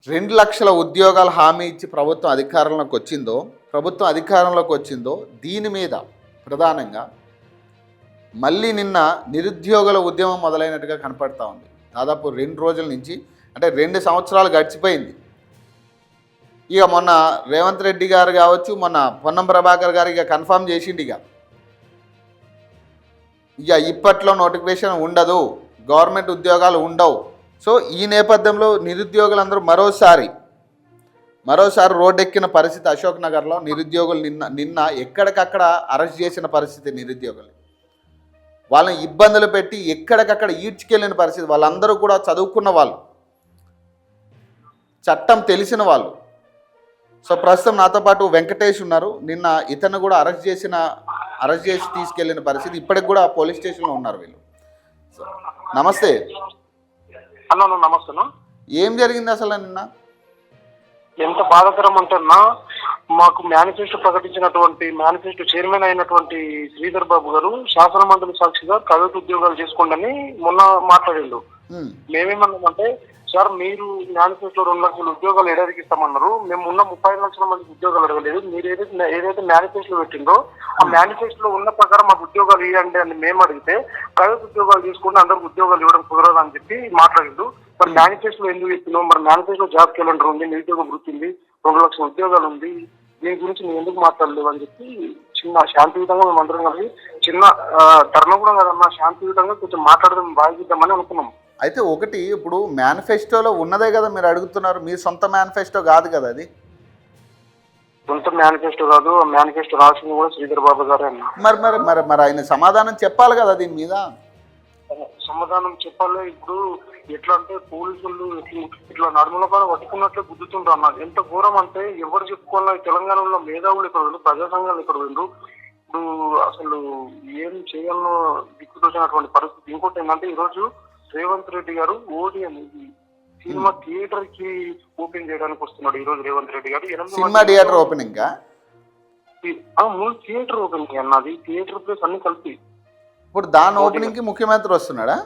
2,00,000 ఉద్యోగాలు హామీ ఇచ్చి ప్రభుత్వం అధికారంలోకి వచ్చిందో దీని మీద ప్రధానంగా మళ్ళీ నిన్న నిరుద్యోగుల ఉద్యమం మొదలైనట్టుగా కనపడతా ఉంది. దాదాపు 2 రోజుల నుంచి, అంటే 2 సంవత్సరాలు గడిచిపోయింది. ఇక మొన్న రేవంత్ రెడ్డి గారు కావచ్చు, మొన్న పొన్నం ప్రభాకర్ గారు ఇక కన్ఫర్మ్ చేసిండు, ఇక ఇప్పట్లో నోటిఫికేషన్ ఉండదు, గవర్నమెంట్ ఉద్యోగాలు ఉండవు. సో ఈ నేపథ్యంలో నిరుద్యోగులందరూ మరోసారి రోడ్డెక్కిన పరిస్థితి. అశోక్ నగర్లో నిరుద్యోగులు నిన్న ఎక్కడికక్కడ అరెస్ట్ చేసిన పరిస్థితి. నిరుద్యోగులు వాళ్ళని ఇబ్బందులు పెట్టి ఎక్కడికక్కడ ఈడ్చుకెళ్ళిన పరిస్థితి. వాళ్ళందరూ కూడా చదువుకున్న వాళ్ళు, చట్టం తెలిసిన వాళ్ళు. సో ప్రస్తుతం నాతో పాటు వెంకటేష్ ఉన్నారు. నిన్న ఇతను కూడా అరెస్ట్ చేసి తీసుకెళ్లిన పరిస్థితి. ఇప్పటికి కూడా పోలీస్ స్టేషన్లో ఉన్నారు వీళ్ళు. సో నమస్తే అన్నా. నమస్తే. ఏం జరిగింది అసలు నిన్న? ఎంత బాధాకరం అంటేనా, మాకు మేనిఫెస్టో ప్రకటించినటువంటి మేనిఫెస్టో చైర్మన్ అయినటువంటి శ్రీధర్ బాబు గారు శాసన మండలి సాక్షిగా ప్రైవేట్ ఉద్యోగాలు చేసుకోండి మొన్న మాట్లాడిండు. మేమేమన్నామంటే, సార్ మీరు మేనిఫెస్టో 2,00,000 ఉద్యోగాలు ఎడరికిస్తామన్నారు, మేము ఉన్న 35 లక్షల మందికి ఉద్యోగాలు అడగలేదు. మీరు ఏదైతే మేనిఫెస్టో పెట్టిందో ఆ మేనిఫెస్టోలో ఉన్న ప్రకారం మాకు ఉద్యోగాలు ఇవ్వండి అని మేము అడిగితే, ప్రైవేట్ ఉద్యోగాలు తీసుకుంటే అందరికి ఉద్యోగాలు ఇవ్వడం కుదరదు అని చెప్పి మాట్లాడిండు. మరి మేనిఫెస్టో ఎందుకు చెప్పినావు? మరి మేనిఫెస్టో జాబ్ క్యాలెండర్ ఉంది, నిరుద్యోగ వృత్తి ఉంది, 2,00,000 ఉద్యోగాలు ఉంది, దీని గురించి నేను ఎందుకు మాట్లాడలేవు అని చెప్పి చిన్న శాంతియుతంగా మేము అందరం కలిసి చిన్న ధర్మ కూడా కదన్నా, శాంతియుతంగా కొంచెం మాట్లాడదాం, బాగిద్దామని అనుకున్నాం. అయితే ఒకటి, ఇప్పుడు మేనిఫెస్టోలో ఉన్నదే కదా మీరు అడుగుతున్నారు, మీ సొంత మేనిఫెస్టో కాదు కదా అది? సొంత మేనిఫెస్టో కాదు, మేనిఫెస్టో రాసింది కూడా శ్రీధర్ బాబు గారే అన్న. మరి ఆయన సమాధానం చెప్పాలి కదా దీని మీద. సమాధానం చెప్పాలి. ఇప్పుడు ఎట్లా అంటే పోలీసులు ఇట్లా నడుముల పైన పట్టుకున్నట్లే గుద్దుతుండ్రు అన్న. ఎంత ఘోరం అంటే ఎవరు చెప్పుకోవాలి. తెలంగాణలో మేధావులు ఇక్కడ వెళ్ళు, ప్రజా సంఘాలు ఇక్కడ వెళ్ళు. ఇప్పుడు అసలు ఏం చేయాలనో దిక్కుతోచినటువంటి పరిస్థితి. ఇంకోటి ఏంటంటే, ఈరోజు రేవంత్ రెడ్డి గారు ఓడి అనేది సినిమా థియేటర్ కి ఓపెన్ చేయడానికి వస్తున్నాడు. ఈ రోజు రేవంత్ రెడ్డి గారు cinema theatre opening theatre opening అన్నది, థియేటర్ ప్లేస్ అన్ని కలిపి. ఇప్పుడు దాని ఓపెనింగ్ కి ముఖ్యమంత్రి వస్తున్నాడా?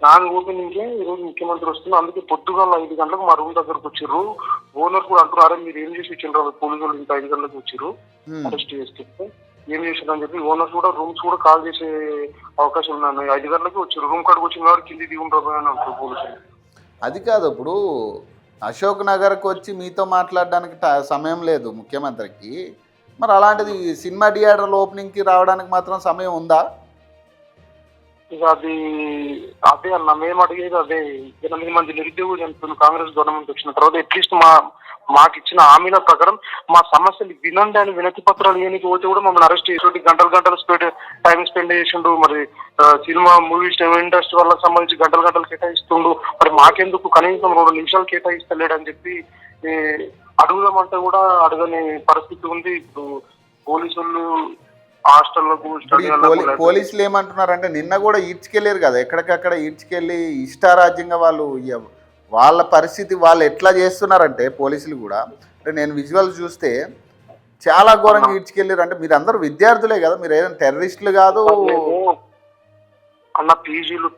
దాని ఓపెనింగ్ కే ఈ రోజు ముఖ్యమంత్రి వస్తున్నారు. అందుకే పొద్దుగాల 5 గంటలకు మా రూమ్ దగ్గరకు వచ్చారు. ఓనర్ కూడా అంటున్నారు, మీరు ఏం చేసి వచ్చిండ్రు, పోలీసులు ఇంత 5 గంటలకు వచ్చారు అరెస్ట్ చేస్తే ఏం చేసారు అని చెప్పి. ఓనర్స్ కూడా రూమ్స్ కూడా కాల్ చేసే అవకాశం ఉన్నాయి. 5 గంటలకి వచ్చారు, రూమ్ కాడికి వచ్చిన వారు కింది దిగుంటారు అని అంటారు పోలీసులు. అది కాదు, ఇప్పుడు అశోక్ నగర్కి వచ్చి మీతో మాట్లాడడానికి సమయం లేదు ముఖ్యమంత్రికి. మరి అలాంటిది సినిమా థియేటర్ల ఓపెనింగ్కి రావడానికి మాత్రం సమయం ఉందా? ఇక అదే అన్న, మేము అడిగేది అదే. 8 మంది నిరుద్యోగులు చనిపోయిన కాంగ్రెస్ గవర్నమెంట్ వచ్చిన తర్వాత అట్లీస్ట్ మాకు ఇచ్చిన హామీల ప్రకారం మా సమస్యలు వినండి అని వినతి పత్రాలు ఏనికి పోతే కూడా మమ్మల్ని అరెస్ట్ చేసి గంటలు టైం స్పెండ్ చేసిండు. మరి సినిమా మూవీస్ ఇండస్ట్రీ వాళ్ళకి సంబంధించి గంటలు కేటాయిస్తుండు. మరి మాకెందుకు కనీసం 2 నిమిషాలు కేటాయిస్తలేడు అని చెప్పి అడుగుదామంటే కూడా అడగని పరిస్థితి ఉంది. ఇప్పుడు పోలీసులు పోలీసులు ఏమంటున్నారంటే, నిన్న కూడా ఈడ్చుకెళ్ళారు కదా, ఎక్కడికక్కడ ఈడ్చుకెళ్ళి ఇష్టారాజ్యంగా వాళ్ళ పరిస్థితి వాళ్ళు ఎట్లా చేస్తున్నారంటే పోలీసులు కూడా, అంటే నేను విజువల్స్ చూస్తే చాలా ఘోరంగా ఈడ్చుకెళ్ళారు. అంటే మీరు అందరూ విద్యార్థులే కదా, మీరు ఏదైనా టెర్రరిస్టులు కాదు అన్న. పీజీలు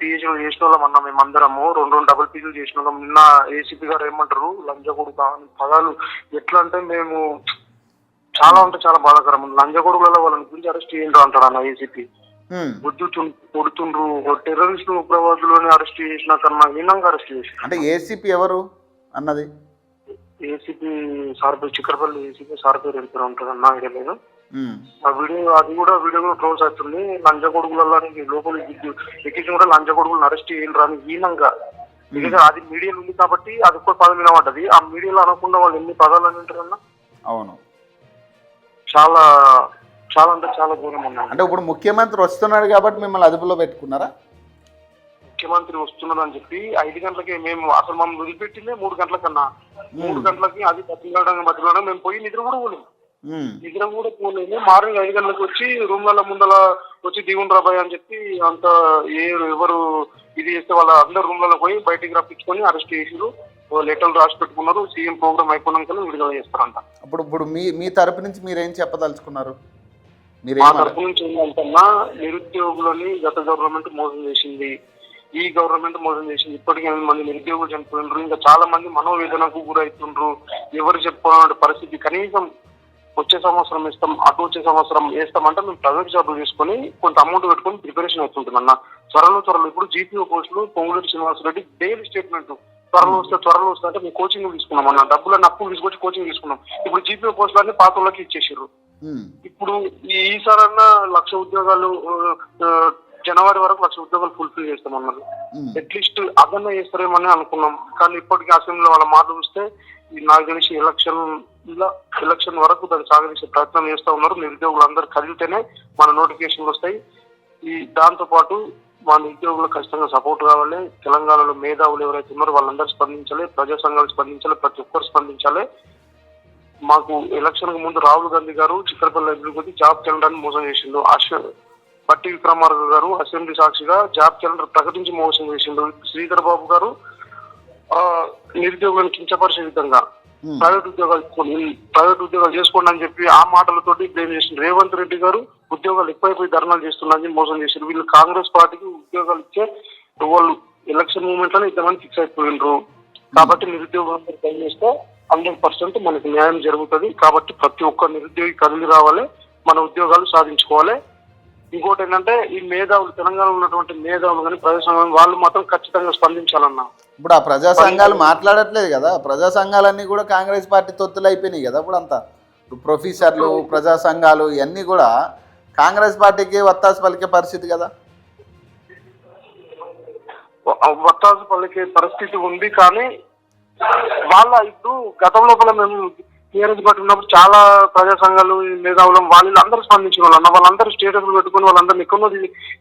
చేసిన వాళ్ళం అన్న, మేమందరము 2 డబుల్ పీజీలు చేసిన వాళ్ళం. నిన్న ఏసీపీ గారు ఏమంటారు, లంచగొడుగు పదాలు ఎట్లా అంటే, మేము చాలా అంటే చాలా బాధాకరం. లంచగొడుగులలో వాళ్ళని గురించి అరెస్ట్ చేయండి అంటాడు అన్న ఏసీపీ. కొడుతుండ్రు, టెర్రరిస్టు ఉగ్రవాదులని అరెస్ట్ చేసిన కన్నా హీనంగా అరెస్ట్ చేసి. అంటే ఏసీపీ ఎవరు అన్నది? ఏసీపీ సార్ పేరు చిక్కరపల్లి ఏసీపీ సార్ పేరు ఎంత ఉంటుంది అన్న, ఐడియా లేదు. అది కూడా వీడియో ట్రోల్స్ అవుతుంది. లంచగొడుగులలో లోపలికి ఎక్కించి కూడా లంచగొడుగులను అరెస్ట్ చేయండి అని హీనంగా. అది మీడియాలో ఉంది కాబట్టి అది ఒక్క పదం వినబడ్డది. ఆ మీడియాలో అనకుండా వాళ్ళు ఎన్ని పదాలు అని ఉంటారన్నా. అవును, చాలా చాలా అంటే చాలా దూరం ఉన్నాయి. అంటే ఇప్పుడు ముఖ్యమంత్రి వస్తున్నాడు కాబట్టి మిమ్మల్ని అదుపులో పెట్టుకున్నారా? ముఖ్యమంత్రి వస్తున్నారని చెప్పి 5 గంటలకి మేము అసలు మమ్మల్ని వదిలిపెట్టిందే 3 గంటలకన్నా. 3 గంటలకి అది బతిలాడడం మేము పోయి నిద్ర కూడా పోలేము. మార్నింగ్ 5 గంటలకు వచ్చి రూమ్ల ముందల వచ్చి దిగుండ్రా బాయ్ అని చెప్పి అంత ఎవరు ఇది చేస్తే వాళ్ళ అందరు రూమ్లలో పోయి బయటికి రప్పించుకొని అరెస్ట్ చేసిరు. లెటర్లు రాసి పెట్టుకున్నారు. సీఎం ప్రోగ్రామ్ అయిపోయినాక విడుదల చేస్తారంట. ఇప్పుడు మీ తరపు నుంచి మీరేం చెప్పదలుచుకున్నారు? మా తరపు నుంచి ఏంటంటన్నా, నిరుద్యోగులని గత గవర్నమెంట్ మోసం చేసింది. ఈ గవర్నమెంట్ మోసం చేసింది. ఇప్పటికీ 8 మంది నిరుద్యోగులు చనిపోయినారు. ఇంకా చాలా మంది మనోవేదనకు గురవుతుండ్రు. ఎవరు చెప్పుకోవాలనే పరిస్థితి. కనీసం వచ్చే సంవత్సరం ఇస్తాం, అటు వచ్చే సంవత్సరం వేస్తామంటే మేము ప్రైవేట్ జాబులు తీసుకొని కొంత అమౌంట్ పెట్టుకొని ప్రిపరేషన్ అవుతుంటాం అన్న. త్వరలో ఇప్పుడు జీపీఓ పోస్టులు పొంగులేటి శ్రీనివాసరెడ్డి డైలీ స్టేట్మెంట్ త్వరలో వస్తే అంటే మేము కోచింగ్ తీసుకున్నాం అన్న. డబ్బులన్నీ అప్పులు తీసుకొచ్చి కోచింగ్ తీసుకున్నాం. ఇప్పుడు జీపీఓ పోస్టులు అన్ని పాత వాళ్ళకి ఇచ్చేసారు. ఇప్పుడు ఈసారన్నా 1,00,000 ఉద్యోగాలు జనవరి వరకు 1,00,000 ఉద్యోగాలు ఫుల్ఫిల్ చేస్తామన్నారు. అట్లీస్ట్ అదన్నా చేస్తారేమని అనుకున్నాం. కానీ ఇప్పటికీ అసెంబ్లీలో వాళ్ళ మాట చూస్తే నాకు తెలిసి ఎలక్షన్ వరకు దాన్ని సాగదీసే ప్రయత్నం చేస్తూ ఉన్నారు. నిరుద్యోగులు అందరూ కదిలితేనే మన నోటిఫికేషన్లు వస్తాయి. దాంతో పాటు మా నిరుద్యోగులకు ఖచ్చితంగా సపోర్ట్ కావాలి. తెలంగాణలో మేధావులు ఎవరైతే ఉన్నారో వాళ్ళందరూ స్పందించాలి, ప్రజా సంఘాలు స్పందించాలి, ప్రతి ఒక్కరు స్పందించాలి. మాకు ఎలక్షన్ కు ముందు రాహుల్ గాంధీ గారు చిక్కడపల్లి అభివృద్ధి జాబ్ క్యాలెండర్ మోసం చేసిండు. పట్టి విక్రమార్క గారు అసెంబ్లీ సాక్షిగా జాబ్ క్యాలెండర్ ప్రకటించి మోసం చేసిండు. శ్రీధర్ బాబు గారు నిరుద్యోగులను కించపరిచే విధంగా ప్రైవేట్ ఉద్యోగాలు చేసుకోండి అని చెప్పి ఆ మాటలతోటి బ్లేమ్ చేసిండు. రేవంత్ రెడ్డి గారు ఉద్యోగాలు ఎక్కువైపోయి ధర్నాలు చేస్తున్నారని మోసం చేశారు. వీళ్ళు కాంగ్రెస్ పార్టీకి ఉద్యోగాలు ఇచ్చే వాళ్ళు ఎలక్షన్ మూమెంట్ లోనే ఇంతమంది ఫిక్స్ అయిపోయినరు. కాబట్టి నిరుద్యోగులందరూ పని చేస్తే 100% మనకి న్యాయం జరుగుతుంది. కాబట్టి ప్రతి ఒక్క నిరుద్యోగి కదిలి రావాలి, మన ఉద్యోగాలు సాధించుకోవాలి. ఇంకోటి ఏంటంటే ఈ మేధావులు తెలంగాణలో ఉన్నటువంటి మేధావులు కానీ ప్రజా సంఘం వాళ్ళు మాత్రం ఖచ్చితంగా స్పందించాలన్నా. ఇప్పుడు ఆ ప్రజా సంఘాలు మాట్లాడట్లేదు కదా, ప్రజా సంఘాలన్నీ కూడా కాంగ్రెస్ పార్టీ తొత్తులు అయిపోయినాయి కదా. ఇప్పుడు అంతా ప్రొఫెసర్లు ప్రజా సంఘాలు ఇవన్నీ కూడా కాంగ్రెస్ పార్టీకి వత్తాసు పలికే పరిస్థితి కదా. వత్తాసు పలికే పరిస్థితి ఉంది. కానీ వాళ్ళ ఇప్పుడు గతంలో మేము టీఆర్ఎస్ పార్టీ ఉన్నప్పుడు చాలా ప్రజా సంఘాలు మేధావులు వాళ్ళందరూ స్పందించిన వాళ్ళు వాళ్ళందరూ స్టేటస్లు పెట్టుకుని వాళ్ళందరూ ఎక్కువ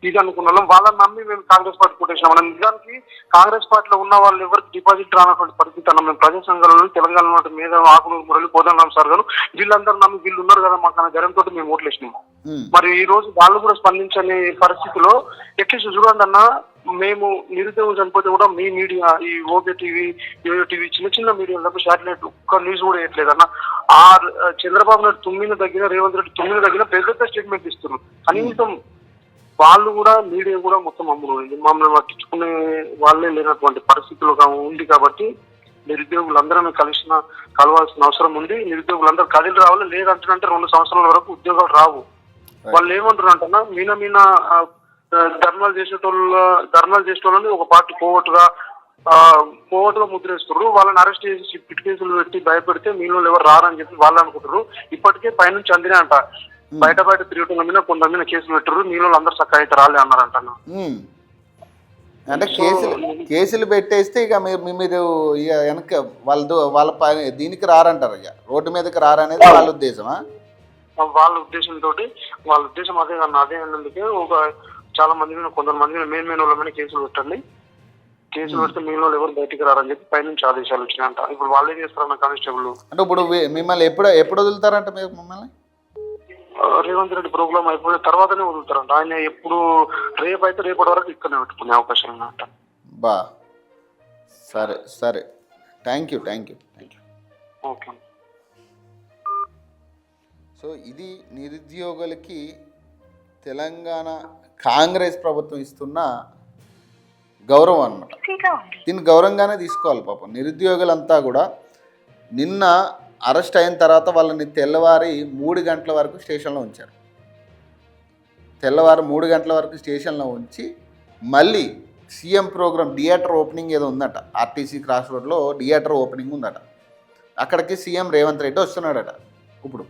ఇది అనుకున్న వాళ్ళం. వాళ్ళని నమ్మి మేము కాంగ్రెస్ పార్టీ కొట్టేసినాం. మనం నిజానికి కాంగ్రెస్ పార్టీలో ఉన్న వాళ్ళు ఎవరికి డిపాజిట్ రానటువంటి పరిస్థితి అన్నాం. మేము ప్రజా సంఘాలలో తెలంగాణ మేధావు ఆకునూరు మురళి కోదండరామ్ సార్ గారు వీళ్ళందరూ నమ్మి వీళ్ళు ఉన్నారు కదా మాకు అనే ధైర్యంతో మేము ఓట్లేసినాం. మరి ఈ రోజు వాళ్ళు కూడా స్పందించని పరిస్థితిలో అట్లీస్ట్ చూడండి అన్న, మేము నిరుద్యోగం చనిపోతే కూడా మీ మీడియా ఈ ఓకే టీవీ, యోయో టీవీ చిన్న మీడియాలో శాటిలైట్ ఒక్క న్యూస్ కూడా వేయట్లేదన్న. చంద్రబాబు నాయుడు తుమ్మిన దగ్గర రేవంత్ రెడ్డి తుమ్మిన దగ్గర పెద్ద స్టేట్మెంట్ ఇస్తున్నారు. కనీసం వాళ్ళు కూడా మీడియా కూడా మొత్తం మమ్మల్ని పట్టించుకునే వాళ్ళే లేనటువంటి పరిస్థితులు ఉంది. కాబట్టి నిరుద్యోగులందరూ కలవాల్సిన అవసరం ఉంది. నిరుద్యోగులందరూ కదిలి రావాలి. లేదంటే 2 సంవత్సరాల వరకు ఉద్యోగాలు రావు. వాళ్ళు ఏమంటారు అంటున్నా మీన ధర్నాలు చేసేటోళ్ళని ఒక పార్టీ కోవట్టుగా ముద్రేస్తున్నారు. వాళ్ళని అరెస్ట్ చేసి పిట్ కేసులు పెట్టి భయపెడితే మీలో ఎవరు రారని చెప్పి వాళ్ళు అనుకుంటారు. ఇప్పటికే పైనుంచి అందినే అంట బయట తిరుగుతున్న మీద కొంతమంది కేసులు పెట్టారు. మీలో అందరూ చక్కగా అయితే రాలే అన్నారంట. అంటే కేసులు పెట్టేస్తే ఇక మీరు ఇక వెనక వాళ్ళ దీనికి రారంటారు, ఇక రోడ్డు మీదకి రారనేది వాళ్ళ ఉద్దేశమా? వాళ్ళ ఉద్దేశం అదే అన్న. అదే అన్నందుకే చాలా మంది మీద కొంతమంది మెయిన్ వాళ్ళ మీద కేసులు పెట్టండి. కేసులు పెడితే మీలో ఎవరు బయటికి రారని చెప్పి పైనుంచి ఆదేశాలు వచ్చినాయంట. ఇప్పుడు వాళ్ళే చేస్తారన్న కానిస్టేబుల్. అంటే ఇప్పుడు మిమ్మల్ని ఎప్పుడు వదులుతారంట? మీరు మిమ్మల్ని రేవంత్ రెడ్డి ప్రోగ్రామ్ అయిపోయిన తర్వాతనే వదులుతారంట. ఆయన ఎప్పుడు రేపటి వరకు ఇక్కడనే పెట్టుకునే అవకాశం ఉందంట. బా సరే థ్యాంక్ యూ. ఓకే. సో ఇది నిరుద్యోగులకి తెలంగాణ కాంగ్రెస్ ప్రభుత్వం ఇస్తున్న గౌరవం అన్నమాట. దీన్ని గౌరవంగానే తీసుకోవాలి. పాపం నిరుద్యోగులంతా కూడా నిన్న అరెస్ట్ అయిన తర్వాత వాళ్ళని తెల్లవారి 3 గంటల వరకు స్టేషన్లో ఉంచారు. తెల్లవారు 3 గంటల వరకు స్టేషన్లో ఉంచి మళ్ళీ సీఎం ప్రోగ్రామ్ థియేటర్ ఓపెనింగ్ ఏదో ఉందట. ఆర్టీసీ క్రాస్ రోడ్లో థియేటర్ ఓపెనింగ్ ఉందట. అక్కడికి సీఎం రేవంత్ రెడ్డి వస్తున్నాడట. ఇప్పుడు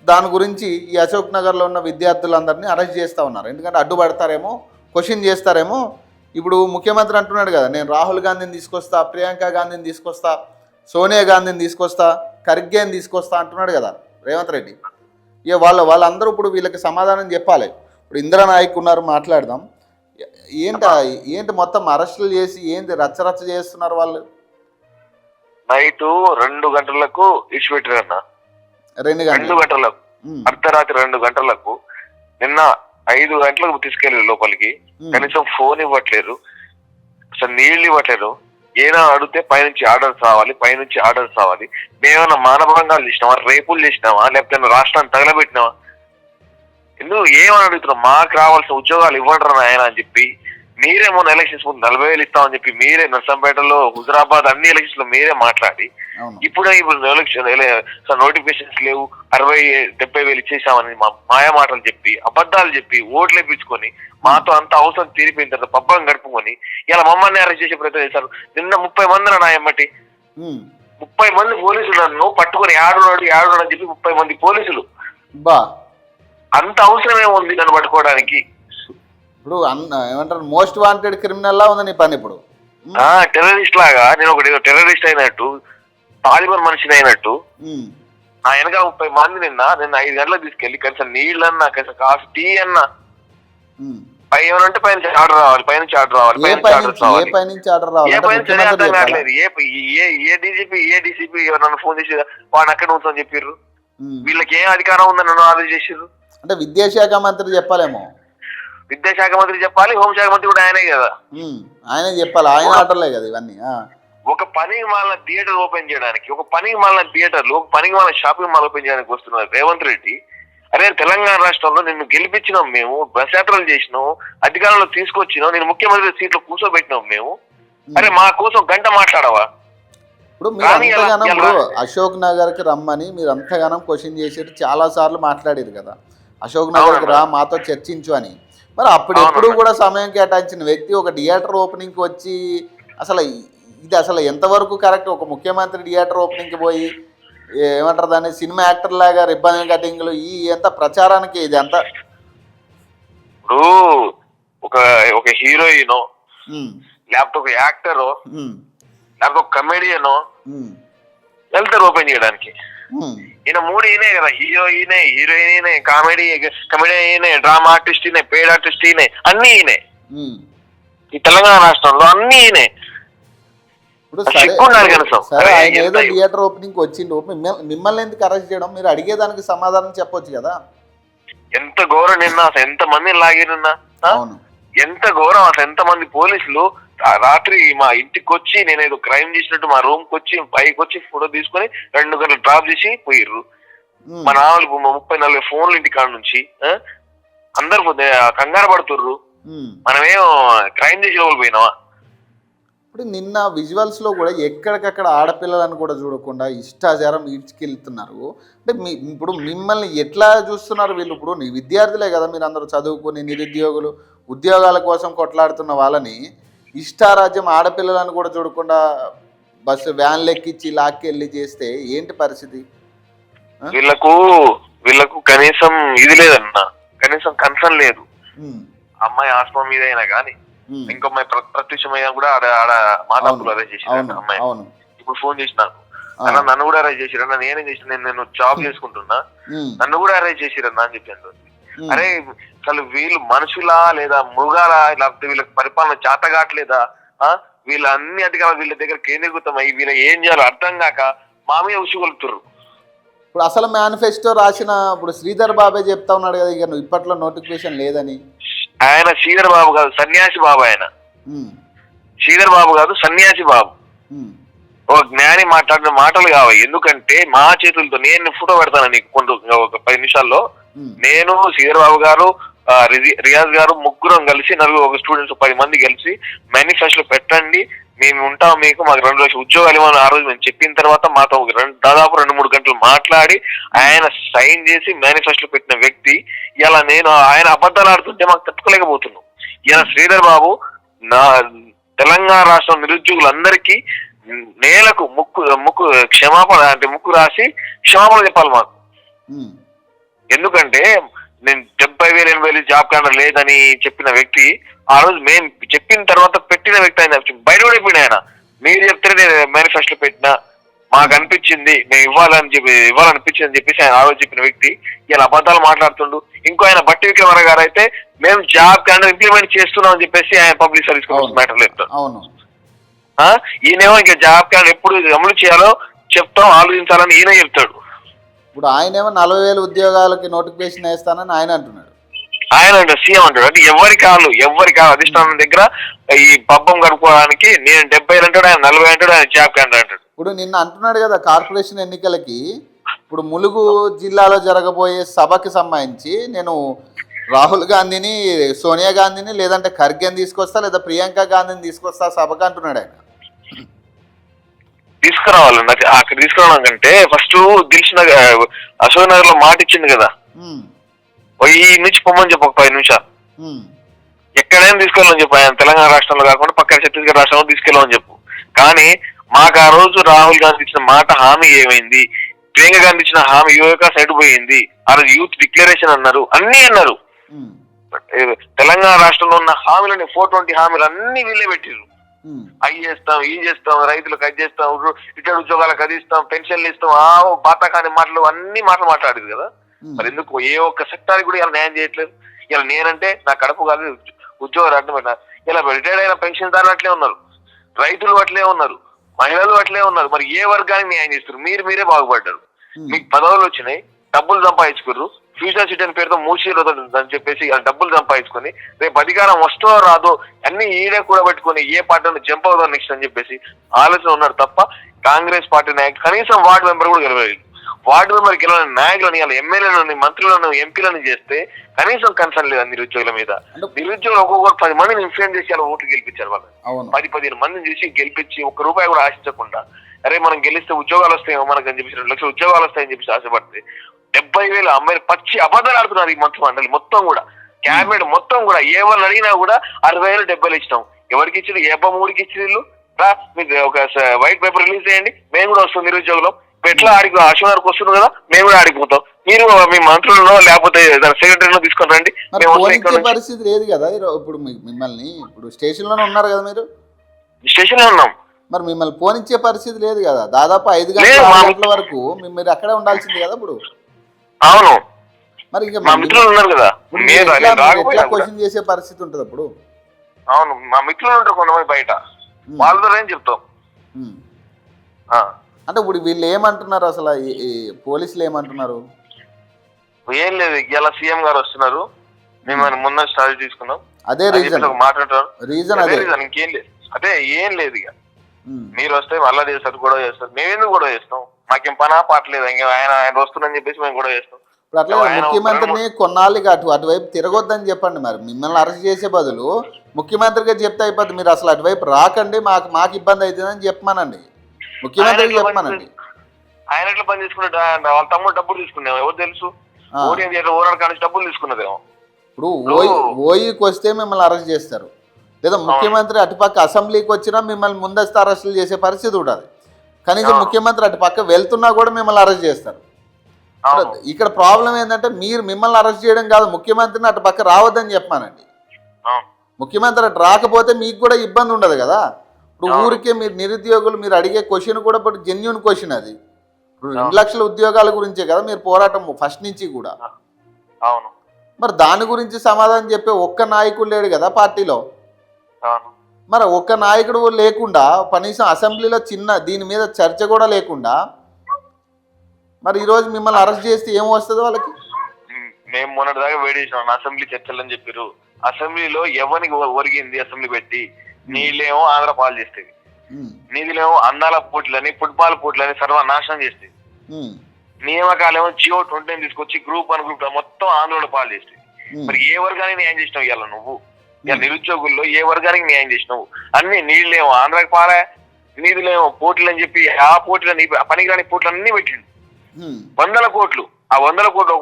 దాని గురించి ఈ అశోక్ నగర్లో ఉన్న విద్యార్థులందరినీ అరెస్ట్ చేస్తూ ఉన్నారు. ఎందుకంటే అడ్డుపడతారేమో, క్వశ్చన్ చేస్తారేమో. ఇప్పుడు ముఖ్యమంత్రి అంటున్నాడు కదా, నేను రాహుల్ గాంధీని తీసుకొస్తా, ప్రియాంక గాంధీని తీసుకొస్తా, సోనియా గాంధీని తీసుకొస్తా, ఖర్గేని తీసుకొస్తా అంటున్నాడు కదా రేవంత్ రెడ్డి. ఇక వాళ్ళందరూ ఇప్పుడు వీళ్ళకి సమాధానం చెప్పాలి. ఇప్పుడు ఇంద్రనాయక్ ఉన్నారు, మాట్లాడదాం. ఏంటి మొత్తం అరెస్టులు చేసి ఏంటి రచ్చరచ్చ చేస్తున్నారు వాళ్ళు? నైట్ 2 గంటలకు ఇచ్చిపెట్టారన్న. 2 గంటలకు అర్ధరాత్రి 2 గంటలకు. నిన్న 5 గంటలకు తీసుకెళ్ళి లోపలికి. కనీసం ఫోన్ ఇవ్వట్లేరు, అసలు నీళ్ళు ఇవ్వట్లేరు. ఏదైనా అడిగితే పైనుంచి ఆర్డర్స్ రావాలి. మేమేమైనా మానభంగాలు చేసినావా, రేపులు చేసినావా, లేకపోతే రాష్ట్రాన్ని తగలబెట్టినావా? ఎందుకు ఏమని అడుగుతున్నాం? మాకు రావాల్సిన ఉద్యోగాలు ఇవ్వండి ఆయన అని చెప్పి మీరే మొన్న ఎలక్షన్స్ ముందు 40,000 ఇస్తామని చెప్పి మీరే నర్సంపేటలో, హుజరాబాద్ అన్ని ఎలక్షన్స్ లో మీరే మాట్లాడి ఇప్పుడు ఎలక్షన్ నోటిఫికేషన్స్ లేవు 60,000-70,000 ఇచ్చేసామని మాయా మాటలు చెప్పి అబద్ధాలు చెప్పి ఓట్లు వేయించుకొని మాతో అంత అవసరం తీరిపోయిన తర్వాత పబ్బం గడుపుకొని ఇలా మమ్మల్ని అరెస్ట్ చేసే ప్రయత్నం చేశారు. నిన్న 30 మంది నా ఎమ్మటి 30 మంది పోలీసులు నన్ను పట్టుకొని ఏడున్నాడు అని చెప్పి 30 మంది పోలీసులు. అంత అవసరమే ఉంది నన్ను పట్టుకోవడానికి. ఇప్పుడు ఏమంటారు మోస్ట్ వాంటెడ్ క్రిమినల్ లా ఉంది నీ పని ఇప్పుడు. టెర్రరిస్ట్ లాగా నేను ఒకటి టెర్రరిస్ట్ అయినట్టు, తాలిబాన్ మనిషిని అయినట్టు నా వెనక 30 మంది నిన్న 5 గంటలకు తీసుకెళ్లి కనీసం నీళ్ళన్నా కనీసం కాఫీ టీ అన్నా ఏమనంటే పైనుంచి ఆర్డర్ రావాలి, పైనుంచి ఆర్డర్ రావాలి, అర్థం కావట్లేదు. ఏ డీసీపీ ఎవరన్నా ఫోన్ చేసి వాడిని అక్కడ ఉంచని చెప్పారు. వీళ్ళకి ఏం అధికారం ఉందని నన్ను ఆర్డర్ చేసారు. అంటే విద్యాశాఖ మంత్రి చెప్పాలేమో. విద్యాశాఖ మంత్రి చెప్పాలి, హోంశాఖ మంత్రి కూడా ఆయనే కదా, ఆయన చెప్పాలి. ఆయన ఆర్డర్లే కదా ఇవన్నీ. ఒక పనికి మాలిన థియేటర్ ఓపెన్ చేయడానికి, ఒక పనికి మాలిన థియేటర్లు, ఒక పనికి మాలిన షాపింగ్ మాల్ ఓపెన్ చేయడానికి వస్తున్నారు రేవంత్ రెడ్డి. అరే తెలంగాణ రాష్ట్రంలో నిన్ను గెలిపించినాం మేము, బస్ యాత్రలు చేసినాం, అధికారంలో తీసుకొచ్చినాం, నేను ముఖ్యమంత్రి సీట్లో కూర్చోబెట్టినాం మేము. అరే మా కోసం గంట మాట్లాడవా? ఇప్పుడు మీరు అంతగానం ఇప్పుడు అశోక్ నగర్ కి రమ్మని మీరు అంతగానం క్వశ్చన్ చేసారు, చాలా సార్లు మాట్లాడారు కదా అశోక్ నగర్ కి రా మాతో చర్చించు అని. మరి అప్పుడు ఎప్పుడు కూడా సమయం కేటాయించిన వ్యక్తి ఒక థియేటర్ ఓపెనింగ్ కి వచ్చి అసలు ఎంతవరకు కరెక్ట్? ఒక ముఖ్యమంత్రి థియేటర్ ఓపెనింగ్ కి పోయి ఏమంటారు దాన్ని సినిమా యాక్టర్ లాగా రిబ్బన్ కటింగ్లు ఈ ఎంత ప్రచారానికి ఇది ఎంత? ఇప్పుడు ఒక హీరోయిన్ లేకపోతే ఒక యాక్టర్ లేకపోతే ఒక కమెడియన్ వెళ్తారు ఓపెన్ చేయడానికి. ఈయన 3 ఈయనే కదా, హీరో ఈయనే, హీరోయిన్ ఈయనే, కమెడియన్ ఈయనే, డ్రామా ఆర్టిస్ట్ ఈయనే, పేడ్ ఆర్టిస్ట్ ఈయనే, అన్ని ఈయనే. ఈ తెలంగాణ రాష్ట్రంలో అన్ని ఈయనే. ఏదో థియేటర్ ఓపెనింగ్ వచ్చిండు, మిమ్మల్ని ఎందుకు అరెస్ట్ చేయడం? మీరు అడిగేదానికి సమాధానం చెప్పొచ్చు కదా. ఎంత ఘోరం నిన్న, అసలు ఎంత మందిని లాగిరన్నా, ఎంత ఘోరం అసలు. ఎంత మంది పోలీసులు రాత్రి మా ఇంటికి వచ్చి నేను ఏదో క్రైమ్ చేసినట్టు మా రూమ్ కి వచ్చి పైకి వచ్చి ఫోటో తీసుకొని 2 గంటలు డ్రాప్ చేసి పోయిర్రు. మా నాన్నలు 30-40 ఫోన్లు ఇంటి కాడ నుంచి అందరు కంగారు పడుతుర్రు. మనమేం క్రైమ్ చేసి లోపల పోయినావా? ఇప్పుడు నిన్న విజువల్స్ లో కూడా ఎక్కడికక్కడ ఆడపిల్లలను కూడా చూడకుండా ఇష్టాచారం ఈడ్చుకెళ్తున్నారు. అంటే ఇప్పుడు మిమ్మల్ని ఎట్లా చూస్తున్నారు వీళ్ళు? ఇప్పుడు విద్యార్థులే కదా మీరు, అందరూ చదువుకుని నిరుద్యోగులు, ఉద్యోగాల కోసం కొట్లాడుతున్న వాళ్ళని ఇష్టారాజ్యం ఆడపిల్లలను కూడా చూడకుండా బస్సు వ్యాన్లు ఎక్కించి లాక్కెళ్ళి చేస్తే ఏంటి పరిస్థితి? వీళ్ళకు కనీసం ఇది లేదన్నా, కనీసం కన్సర్న్ లేదు. అమ్మాయి ఆత్మ మీద అయినా కానీ ఇంకో అమ్మాయి ప్రత్యక్షమైన కూడా ఆడ మాదాపులు అరెస్ట్ చేసిన అమ్మాయి ఇప్పుడు ఫోన్ చేసినాను అన్న, నన్ను కూడా అరెస్ట్ చేసిరన్నా. నేనేం చేసిన, నేను జాబ్ చేసుకుంటున్నా, నన్ను కూడా అరెస్ట్ చేసిరన్నా అని చెప్పాను. అరే అసలు వీళ్ళు మనుషులా లేదా మృగాలా, లేకపోతే వీళ్ళకి పరిపాలన చేత కావట్లేదా? వీళ్ళ అన్ని అధికారులు వీళ్ళ దగ్గర కేంద్రీకృతమై వీళ్ళ ఏం చేయాలో అర్థం కాక మా మీద ఉసుగొలుపుతుర్రు. ఇప్పుడు అసలు మేనిఫెస్టో రాసిన ఇప్పుడు శ్రీధర్ బాబే చెప్తా ఉన్నాడు కదా, ఇక ఇప్పట్లో నోటిఫికేషన్ లేదని. ఆయన శ్రీధర్ బాబు కాదు, సన్యాసి బాబు. ఆయన శ్రీధర్ బాబు కాదు, సన్యాసి బాబు. ఒక జ్ఞాని మాట్లాడిన మాటలు కావాలి. ఎందుకంటే మా చేతులతో నేను ఫోటో పెడతాను నీకు ఒక 10 నిమిషాల్లో. నేను శ్రీధర్ బాబు గారు, రియాజ్ గారు ముగ్గురం కలిసి ఒక స్టూడెంట్స్ 10 మంది కలిసి మేనిఫెస్టో పెట్టండి, మేము ఉంటాం, మీకు మాకు 2 లక్షల ఉద్యోగాలు ఇవ్వని ఆ రోజు మేము చెప్పిన తర్వాత మాతో దాదాపు 2-3 గంటలు మాట్లాడి ఆయన సైన్ చేసి మేనిఫెస్టో పెట్టిన వ్యక్తి. ఇలా నేను ఆయన అబద్ధాలు ఆడుతుంటే మాకు తట్టుకోలేకపోతున్నాం. ఇలా శ్రీధర్ బాబు నా తెలంగాణ రాష్ట్రం నిరుద్యోగులందరికీ నేలకు ముక్కు క్షమాపణ అంటే ముక్కు రాసి క్షమాపణ చెప్పాలి మాకు. ఎందుకంటే నేను 70,000-80,000 జాబ్ కార్డు లేదని చెప్పిన వ్యక్తి ఆ రోజు మేము చెప్పిన తర్వాత పెట్టిన వ్యక్తి. ఆయన బయట కూడా చెప్పిన ఆయన, మీరు చెప్తే నేను మేనిఫెస్టో పెట్టినా మాకు అనిపించింది, మేము ఇవ్వాలనిపించింది అని చెప్పేసి ఆయన ఆ రోజు చెప్పిన వ్యక్తి ఇలా అబద్ధాలు మాట్లాడుతుండు. ఇంకో ఆయన బట్టి విక్రమార్క గారు అయితే మేము జాబ్ కార్డు ఇంప్లిమెంట్ చేస్తున్నాం అని చెప్పేసి ఆయన పబ్లిక్ సర్వీస్ కమిషన్ మ్యాటర్లు చెప్తారు. ఈయనేమో ఇంకా జాబ్ కార్డు ఎప్పుడు అమలు చేయాలో చెప్తాం, ఆలోచించాలని ఈయన చెప్తాడు. ఇప్పుడు ఆయనేమో 40,000 ఉద్యోగాలకి నోటిఫికేషన్ వేస్తానని ఆయన అంటున్నాడు. ఆయన అంటే సీఎం అంటాడు. అంటే ఎవరి కాదు అధిష్టానం దగ్గర ఈ పబ్బం గడుపుకోవడానికి నేను 70 అంటాడు, ఆయన 40 అంటాడు, ఆయన జాబ్ కార్డు అంటాడు. ఇప్పుడు నిన్న అంటున్నాడు కదా కార్పొరేషన్ ఎన్నికలకి ఇప్పుడు ములుగు జిల్లాలో జరగబోయే సభకి సంబంధించి నేను రాహుల్ గాంధీని, సోనియా గాంధీని, లేదంటే ఖర్గేని తీసుకొస్తా, లేదా ప్రియాంక గాంధీని తీసుకొస్తా సభకు అంటున్నాడు ఆయన. తీసుకురావాలండి. అది అక్కడ తీసుకురావడం కంటే ఫస్ట్ దిల్సిన అశోక్ నగర్ లో మాట ఇచ్చింది కదా, ఉమ్, ఈ నుంచి పొమ్మని చెప్పు, ఒక 10 నిమిషాలు ఉమ్, ఎక్కడైనా తీసుకెళ్ళమని చెప్పు. ఆయన తెలంగాణ రాష్ట్రంలో కాకుండా పక్కన ఛత్తీస్గఢ్ రాష్ట్రంలో తీసుకెళ్ళమని చెప్పు. కానీ మాకు ఆ రోజు రాహుల్ గాంధీ ఇచ్చిన మాట హామీ ఏమైంది, ప్రియాంక గాంధీ ఇచ్చిన హామీ యువక సైడ్ పోయింది. ఆ రోజు యూత్ డిక్లరేషన్ అన్నారు, అన్ని అన్నారు. ఉమ్, తెలంగాణ రాష్ట్రంలో ఉన్న హామీలని 420 హామీలు అన్ని వీళ్ళే పెట్టిర్రు. ఉమ్, అవి చేస్తాం, ఈ చేస్తాం, రైతులకు అది చేస్తాం, రిటైర్డ్ ఉద్యోగాలకు అది ఇస్తాం, పెన్షన్లు ఇస్తాం, బాతాకాని మాటలు అన్ని మాటలు మాట్లాడేది కదా. మరి ఎందుకు ఏ ఒక్క సెక్టార్కి కూడా ఇలా న్యాయం చేయట్లేదు? ఇలా నేనంటే నా కడుపు కాదు, ఉద్యోగాలు అడ్డం పెట్టిన ఇలా రిటైర్డ్ అయిన పెన్షన్దారులు అట్లే ఉన్నారు, రైతులు అట్లే ఉన్నారు, మహిళలు అట్లే ఉన్నారు. మరి ఏ వర్గానికి న్యాయం చేస్తారు? మీరే బాగుపడ్డారు, మీకు పదవులు వచ్చినాయి, డబ్బులు సంపాదించుకుర్రు, ఫ్యూచర్ సిటీ అని పేరుతో మూసీలు అని చెప్పేసి డబ్బులు సంపాదించుకొని రేపు అధికారం వస్తో రాదో అన్ని ఈడే కూడా పెట్టుకుని ఏ పార్టీని జంప్ అవుతాం నెక్స్ట్ అని చెప్పేసి ఆలోచన ఉన్నారు తప్ప కాంగ్రెస్ పార్టీ నాయకులు కనీసం వార్డు మెంబర్ కూడా గెలవలేదు. వార్డు మెంబర్ గెలవని నాయకులని, ఎమ్మెల్యేలని, మంత్రులను, ఎంపీలను చేస్తే కనీసం కన్సర్న్ లేదు నిరుద్యోగుల మీద. నిరుద్యోగులు ఒక్కొక్కరు 10 మందిని ఇన్ఫ్లుయెన్స్ చేసి అలా ఓట్లు గెలిపించారు వాళ్ళు. 10-15 మందిని చేసి గెలిపించి 1 రూపాయి కూడా ఆశించకుండా అరే మనం గెలిస్తే ఉద్యోగాలు వస్తాయేమో మనకు అని చెప్పేసి 2 లక్షల ఉద్యోగాలు వస్తాయని చెప్పేసి ఆశపడితే 70,000 అమ్మాయిలు పచ్చి అబద్ధాలు ఆడుతున్నారు. ఈ మంత్రి మండలి మొత్తం కూడా, క్యాబినెట్ మొత్తం కూడా ఎవరిని అడిగినా కూడా 60,000 70,000 ఇచ్చినాం. ఎవరికి ఇచ్చింది? 73కి ఇచ్చిన మీరు ఒక వైట్ పేపర్ రిలీజ్ చేయండి, మేము కూడా వస్తాం నిరుద్యోగులం. ఎట్లా ఆడికి అశోక్ వస్తుంది కదా, మేము కూడా ఆడిపోతాం. మీరు మీ మంత్రులను లేకపోతే సెక్రటరీలో తీసుకొని రండి. పరిస్థితి లేదు కదా ఇప్పుడు మిమ్మల్ని. ఇప్పుడు స్టేషన్ లోనే ఉన్నారు కదా మీరు? స్టేషన్ లో ఉన్నాం. మరి మిమ్మల్ని పోనిచ్చే పరిస్థితి లేదు కదా. దాదాపు 5 గంటల వరకు మీరు అక్కడే ఉండాల్సింది కదా ఇప్పుడు. అవును, మరి ఇంకా మా మిత్రులు ఉన్నారు కదా, క్వశ్చన్ చేసే పరిస్థితి ఉంటుంది అప్పుడు. అవును, మా మిత్రులు ఉంటారు కొంతమంది బయట, వాళ్ళతో ఏం చెప్తాం. అంటే ఇప్పుడు వీళ్ళు ఏమంటున్నారు అసలు, పోలీసులు ఏమంటున్నారు? ఏం లేదు, ఇలా సీఎం గారు వస్తున్నారు, మేము ముందు స్టడీ తీసుకున్నాం, అదే రీజన్ మాట్లాడతారు. రీజన్ అదే, ఇంకేం లేదు. అదే ఏం లేదు. ఇక మీరు వస్తే మళ్ళా చేస్తారు, గొడవ చేస్తారు. మేమెందుకు గొడవ చేస్తాం? మాకేం పనా పాటలేదు. ఇంకా ఆయన వస్తుందని చెప్పేసి మేము గొడవ చేస్తాం. ఇప్పుడు అట్లా ముఖ్యమంత్రిని కొన్నాళ్ళకి అటువైపు తిరగొద్దని చెప్పండి. మరి మిమ్మల్ని అరెస్ట్ చేసే బదులు ముఖ్యమంత్రిగా చెప్తే అయిపోద్ది. మీరు అసలు అటువైపు రాకండి, మాకు ఇబ్బంది అవుతుందని చెప్పమానండి, ముఖ్యమంత్రికి చెప్పమానండి. ఆయన ఎట్లా పని తీసుకున్నాడు? వాళ్ళ తమ్ముడు డబ్బులు తీసుకున్నావు, ఎవరు తెలుసు? ఓరాడు కానీ డబ్బులు తీసుకున్నదేమో. ఇప్పుడు ఓయికి వస్తే మిమ్మల్ని అరెస్ట్ చేస్తారు, లేదా ముఖ్యమంత్రి అటుపక్క అసెంబ్లీకి వచ్చినా మిమ్మల్ని ముందస్తు అరెస్టులు చేసే పరిస్థితి ఉంటుంది. కనీసం ముఖ్యమంత్రి అటుపక్క వెళ్తున్నా కూడా మిమ్మల్ని అరెస్ట్ చేస్తారు. ఇక్కడ ప్రాబ్లం ఏంటంటే మిమ్మల్ని అరెస్ట్ చేయడం కాదు, ముఖ్యమంత్రిని అటు పక్క రావద్దని చెప్పానండి. ముఖ్యమంత్రి అటు రాకపోతే మీకు కూడా ఇబ్బంది ఉండదు కదా. ఇప్పుడు ఊరికే మీరు నిరుద్యోగులు మీరు అడిగే క్వశ్చన్ కూడా ఇప్పుడు జెన్యూన్ క్వశ్చన్. అది ఇప్పుడు 2 లక్షల ఉద్యోగాల గురించే కదా మీరు పోరాటం ఫస్ట్ నుంచి కూడా. మరి దాని గురించి సమాధానం చెప్పే ఒక్క నాయకుడు లేడు కదా పార్టీలో. మరి ఒక్క నాయకుడు లేకుండా కనీసం అసెంబ్లీలో దీని మీద చర్చ కూడా లేకుండా మరి ఈరోజు మిమ్మల్ని అరెస్ట్ చేస్తే ఏం వస్తుంది వాళ్ళకి? మేము మొన్నటి దాకా వేడి చేసినాం అసెంబ్లీ చర్చలు అని చెప్పారు. అసెంబ్లీలో ఎవరికి ఒరిగింది? అసెంబ్లీ పెట్టి నీళ్ళేమో ఆంధ్ర పాలు చేస్తుంది, నిధులేమో అందాల పోటీలని, ఫుట్బాల్ పోటీలని సర్వనాశనం చేస్తుంది. నియామకాలేమో జియో 20 తీసుకొచ్చి గ్రూప్ 1 గ్రూప్ 2 మొత్తం ఆంధ్రలో పాలు చేస్తుంది. మరి ఏ వర్గానికి న్యాయం చేసినావు ఇవాళ నువ్వు? ఇవాళ నిరుద్యోగుల్లో ఏ వర్గానికి న్యాయం చేసినావు? అన్ని నీళ్ళేమో ఆంధ్రాకి పాలే, నిధులేమో పోటీలు అని చెప్పి ఆ పోటీలని పనికిరాని పోటీలు అన్ని పెట్టిండు. 100 కోట్లు. ఆ 100 కోట్లు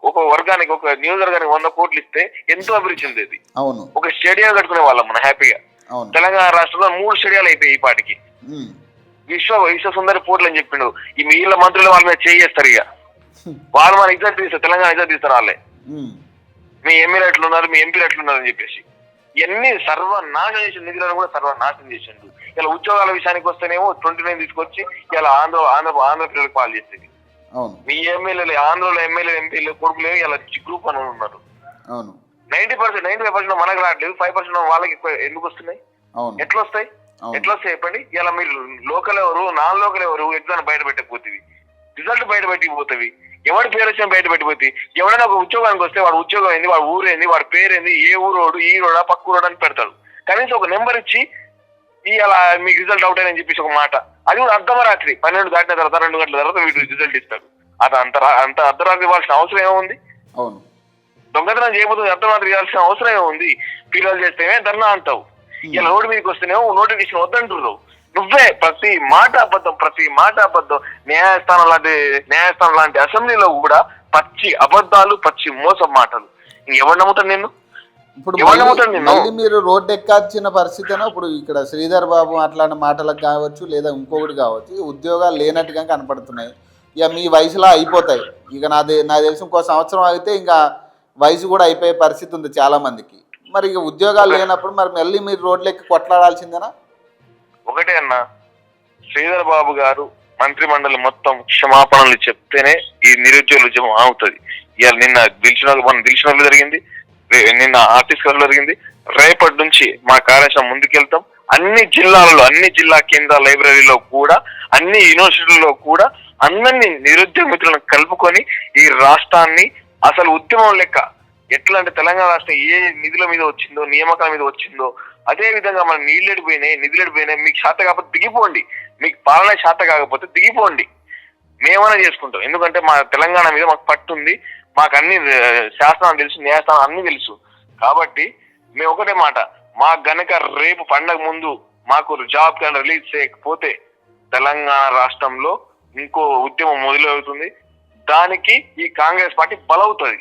ఒక వర్గానికి, ఒక నియోజకవర్గానికి 100 కోట్లు ఇస్తే ఎంతో అభివృద్ధి చెందేది. ఒక స్టేడియం కట్టుకునే వాళ్ళం మనం హ్యాపీగా. తెలంగాణ రాష్ట్రంలో 3 స్టేడియాలు అయిపోయాయి ఈ పాటికి. విశ్వ సుందరి పోట్లు అని చెప్పిండు. ఈ మిగిలిన మంత్రులు వాళ్ళ మీద చేస్తారు. ఇక వాళ్ళు మన ఇజ్జత్ తీస్తారు, తెలంగాణ ఇజ్జత్ తీస్తారు వాళ్ళే. మీ ఎమ్మెల్యే ఎట్లున్నారు, మీ ఎంపీలు ఎట్లున్నారు అని చెప్పేసి ఇవన్నీ సర్వనాశనం చేసిన నిధులను కూడా సర్వనాశనం చేసిండు. ఇలా ఉద్యోగాల విషయానికి వస్తేనేమో 29 తీసుకొచ్చి ఇలా ఆంధ్ర పిల్లలకు పాలు చేస్తుంది. మీ ఎమ్మెల్యేలు ఆంధ్రలో ఎమ్మెల్యే ఎంపీలు కొడుకులు ఇలా గ్రూప్ 1 ఉన్నారు. 95% మనకు రావట్లేదు, 5% వాళ్ళకి ఎందుకు వస్తున్నాయి? ఎట్లా వస్తాయి చెప్పండి. ఇలా మీరు లోకల్ ఎవరు, నాన్ లోకల్ ఎవరు ఎగ్జామ్ బయట పెట్టకపోతుంది, రిజల్ట్ బయట పెట్టిపోతుంది, ఎవరి పేరు వచ్చినా బయట పెట్టిపోతుంది. ఎవరైనా ఒక ఉద్యోగానికి వస్తే వాడు ఉద్యోగం ఏంది, వాడు ఊరేంది, వాడి పేరేంది, ఏ ఊరోడు, ఈ రోడా పక్క ఊరోడు అని పెడతాడు. కనీసం ఒక నెంబర్ ఇచ్చి ఇలా మీకు రిజల్ట్ అవుట్ అని చెప్పేసి ఒక మాట, అది కూడా అర్ధరాత్రి 12 దాటిన తర్వాత 2 గంటల తర్వాత వీడు రిజల్ట్ ఇస్తాడు. అది అంత అర్ధరాత్రి ఇవ్వాల్సిన అవసరం ఏముంది? దొంగతనం చేయబోతుంది అర్థమాత్రం చేయాల్సిన అవసరం ఉంది. పిల్లలు చేస్తేనే ధర్నా అంటావు, ఇలా రోడ్డు మీదకి వస్తేనేమో నోటిఫికేషన్ వద్దంటున్నావు. నువ్వే ప్రతి మాట అబద్ధం. న్యాయస్థానం లాంటి అసెంబ్లీలో కూడా పచ్చి అబద్ధాలు, పచ్చి మోసం మాటలు. ఎవరు నమ్ముతాను నిన్ను? ఇప్పుడు మళ్ళీ మీరు రోడ్డు ఎక్కాల్సిన పరిస్థితేనా? ఇప్పుడు ఇక్కడ శ్రీధర్ బాబు మాట్లాడిన మాటలకు కావచ్చు, లేదా ఇంకొకటి కావచ్చు, ఉద్యోగాలు లేనట్టుగా కనపడుతున్నాయి. ఇక మీ వయసులో అయిపోతాయి. ఇక నాకు తెలిసి ఇంకో సంవత్సరం అయితే ఇంకా వయసు కూడా అయిపోయే పరిస్థితి ఉంది చాలా మందికి. మరి ఇక ఉద్యోగాలు లేనప్పుడు మరి మళ్ళీ మీరు రోడ్లు ఎక్కి కొట్లాడాల్సిందేనా? ఒకటే అన్న, శ్రీధర్ బాబు గారు మంత్రి మండలి మొత్తం క్షమాపణలు చెప్తేనే ఈ నిరుద్యోగ ఉద్యమం ఆగుతుంది. ఇవాళ నిన్న దిల్షునోళ్ళు జరిగింది, నిన్న ఆర్టిస్ట్ గారు జరిగింది. రేపటి నుంచి మా కార్యాచరణ ముందుకెళ్తాం. అన్ని జిల్లాలలో, అన్ని జిల్లా కేంద్ర లైబ్రరీలో కూడా, అన్ని యూనివర్సిటీల్లో కూడా అందరినీ నిరుద్యోగ మిత్రులను కలుపుకొని ఈ రాష్ట్రాన్ని అసలు ఉద్యమం లెక్క ఎట్లా అంటే తెలంగాణ రాష్ట్రం ఏ నిధుల మీద వచ్చిందో, నియామకాల మీద వచ్చిందో అదే విధంగా మన నిధులెడిపోయినాయి. మీకు శాత కాకపోతే దిగిపోండి, మీకు పాలన శాత కాకపోతే దిగిపోండి, మేమైనా చేసుకుంటాం. ఎందుకంటే మా తెలంగాణ మీద మాకు పట్టుంది, మాకు అన్ని శాసనాలు తెలుసు, న్యాయస్థానం అన్ని తెలుసు. కాబట్టి మేము ఒకటే మాట, మా గనక రేపు పండగ ముందు మాకు జాబ్ క్యాలెండర్ రిలీజ్ చేయకపోతే తెలంగాణ రాష్ట్రంలో ఇంకో ఉద్యమం మొదలవుతుంది. దానికి ఈ కాంగ్రెస్ పార్టీ బలవుతుంది.